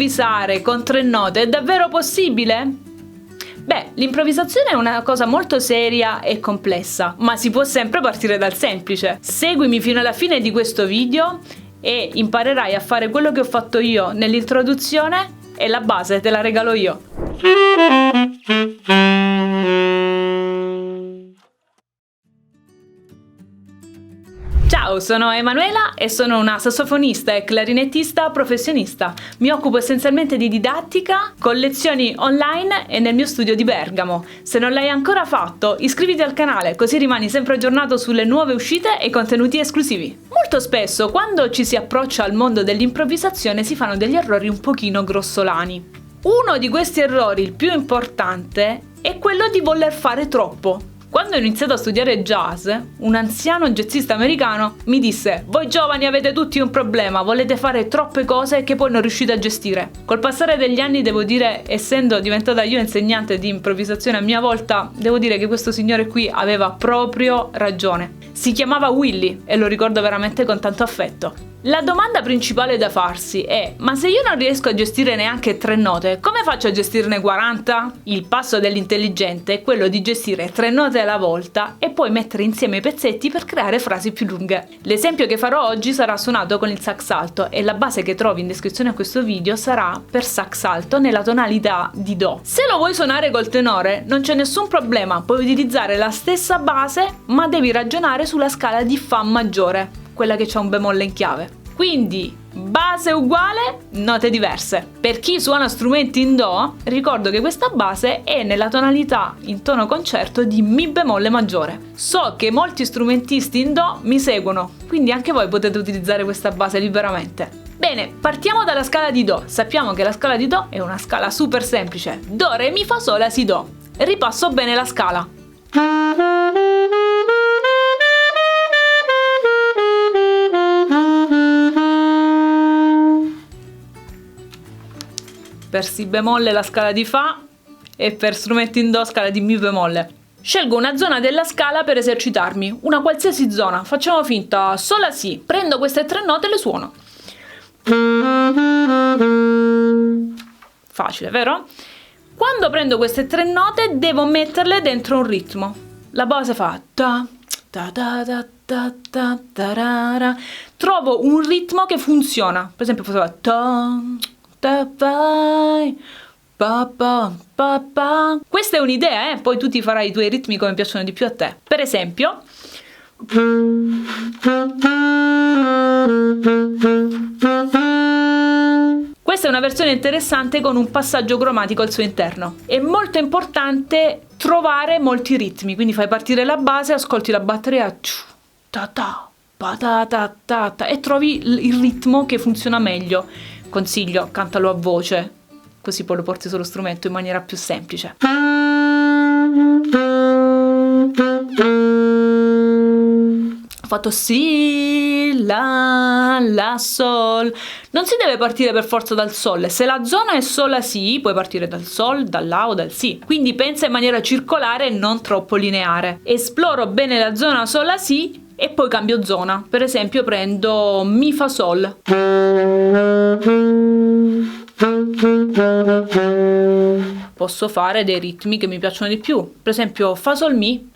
improvvisare con 3 note è davvero possibile? Beh, l'improvvisazione è una cosa molto seria e complessa, ma si può sempre partire dal semplice. Seguimi fino alla fine di questo video e imparerai a fare quello che ho fatto io nell'introduzione e la base te la regalo io. Ciao, sono Emanuela e sono una sassofonista e clarinettista professionista. Mi occupo essenzialmente di didattica, con lezioni online e nel mio studio di Bergamo. Se non l'hai ancora fatto, iscriviti al canale, così rimani sempre aggiornato sulle nuove uscite e contenuti esclusivi. Molto spesso, quando ci si approccia al mondo dell'improvvisazione, si fanno degli errori un pochino grossolani. Uno di questi errori, il più importante, è quello di voler fare troppo. Quando ho iniziato a studiare jazz, un anziano jazzista americano mi disse: voi giovani avete tutti un problema, volete fare troppe cose che poi non riuscite a gestire. Col passare degli anni, devo dire, essendo diventata io insegnante di improvvisazione a mia volta, devo dire che questo signore qui aveva proprio ragione. Si chiamava Willy e lo ricordo veramente con tanto affetto. La domanda principale da farsi è: ma se io non riesco a gestire neanche 3 note, come faccio a gestirne 40? Il passo dell'intelligente è quello di gestire 3 note alla volta e poi mettere insieme i pezzetti per creare frasi più lunghe. L'esempio che farò oggi sarà suonato con il sax alto e la base che trovi in descrizione a questo video sarà per sax alto nella tonalità di Do. Se lo vuoi suonare col tenore non c'è nessun problema, puoi utilizzare la stessa base, ma devi ragionare sulla scala di Fa maggiore, quella che c'ha un bemolle in chiave. Quindi base uguale, note diverse. Per chi suona strumenti in Do, ricordo che questa base è nella tonalità in tono concerto di Mi bemolle maggiore. So che molti strumentisti in Do mi seguono, quindi anche voi potete utilizzare questa base liberamente. Bene, partiamo dalla scala di Do. Sappiamo che la scala di Do è una scala super semplice. Do, Re, Mi, Fa, Sol, La, Si, Do. Ripasso bene la scala. Per Si bemolle la scala di Fa e per strumenti in Do scala di Mi bemolle. Scelgo una zona della scala per esercitarmi, una qualsiasi zona, facciamo finta Sol, La, Si, prendo queste 3 note e le suono. Facile, vero? Quando prendo queste 3 note devo metterle dentro un ritmo. La base fa ta ta ta ta ta ta tarara. Trovo un ritmo che funziona. Per esempio posso fare ta ta vai pa pa pa pa. Questa è un'idea, poi tu ti farai i tuoi ritmi come piacciono di più a te. Per esempio questa è una versione interessante con un passaggio cromatico al suo interno. È molto importante trovare molti ritmi, quindi fai partire la base, ascolti la batteria ta ta pa ta ta ta ta e trovi il ritmo che funziona meglio. Consiglio, cantalo a voce, così poi lo porti sullo strumento in maniera più semplice. Ho fatto Si, La, Sol. Non si deve partire per forza dal Sol. Se la zona è Sol, La, Si, puoi partire dal Sol, dal La o dal Si. Quindi pensa in maniera circolare e non troppo lineare. Esploro bene la zona Sol, La, Si e poi cambio zona. Per esempio prendo Mi, Fa, Sol. Posso fare dei ritmi che mi piacciono di più. Per esempio Fa, Sol, Mi.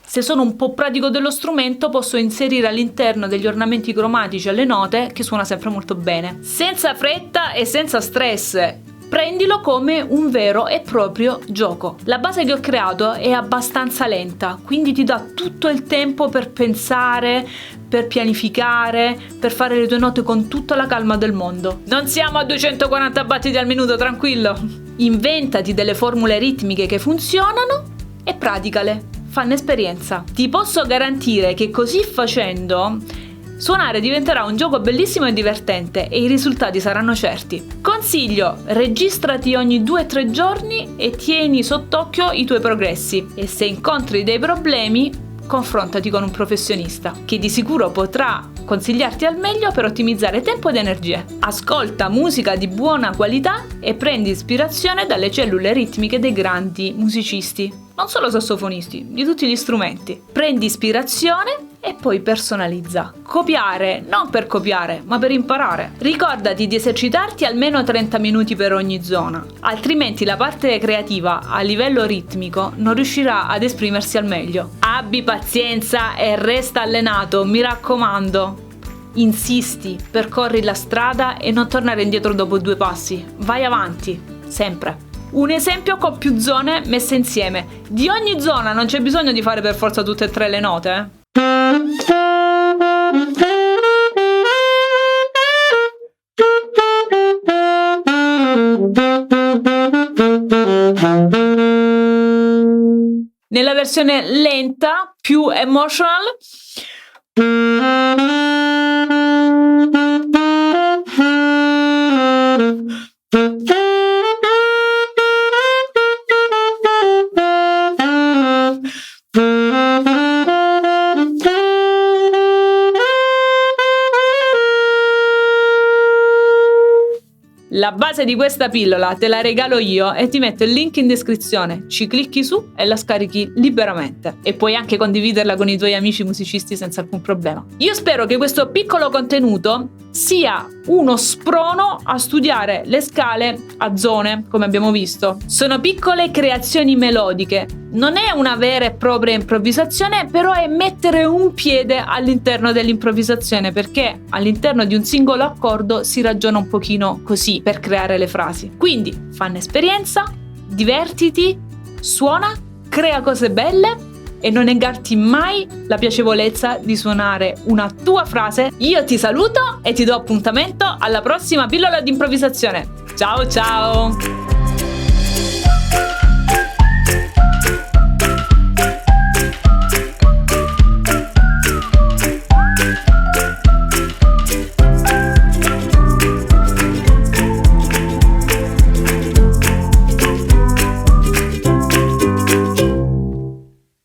Se sono un po' pratico dello strumento posso inserire all'interno degli ornamenti cromatici alle note, che suona sempre molto bene. Senza fretta e senza stress. Prendilo come un vero e proprio gioco. La base che ho creato è abbastanza lenta, quindi ti dà tutto il tempo per pensare, per pianificare, per fare le tue note con tutta la calma del mondo. Non siamo a 240 battiti al minuto, tranquillo! Inventati delle formule ritmiche che funzionano e praticale. Fanne esperienza. Ti posso garantire che così facendo suonare diventerà un gioco bellissimo e divertente e i risultati saranno certi. Consiglio: registrati ogni 2-3 giorni e tieni sott'occhio i tuoi progressi e se incontri dei problemi confrontati con un professionista che di sicuro potrà consigliarti al meglio per ottimizzare tempo ed energie. Ascolta musica di buona qualità e prendi ispirazione dalle cellule ritmiche dei grandi musicisti, non solo sassofonisti, di tutti gli strumenti. Prendi ispirazione e poi personalizza. Copiare non per copiare, ma per imparare. Ricordati di esercitarti almeno 30 minuti per ogni zona, altrimenti la parte creativa a livello ritmico non riuscirà ad esprimersi al meglio. Abbi pazienza e resta allenato, mi raccomando. Insisti, percorri la strada e non tornare indietro dopo 2 passi. Vai avanti, sempre. Un esempio con più zone messe insieme. Di ogni zona non c'è bisogno di fare per forza tutte e 3 le note, Nella versione lenta, più emotional, la base di questa pillola te la regalo io e ti metto il link in descrizione, ci clicchi su e la scarichi liberamente e puoi anche condividerla con i tuoi amici musicisti senza alcun problema. Io spero che questo piccolo contenuto sia uno sprono a studiare le scale a zone, come abbiamo visto. Sono piccole creazioni melodiche, non è una vera e propria improvvisazione, però è mettere un piede all'interno dell'improvvisazione, perché all'interno di un singolo accordo si ragiona un pochino così per creare le frasi. Quindi fanne esperienza, divertiti, suona, crea cose belle e non negarti mai la piacevolezza di suonare una tua frase. Io ti saluto e ti do appuntamento alla prossima pillola di improvvisazione. Ciao ciao!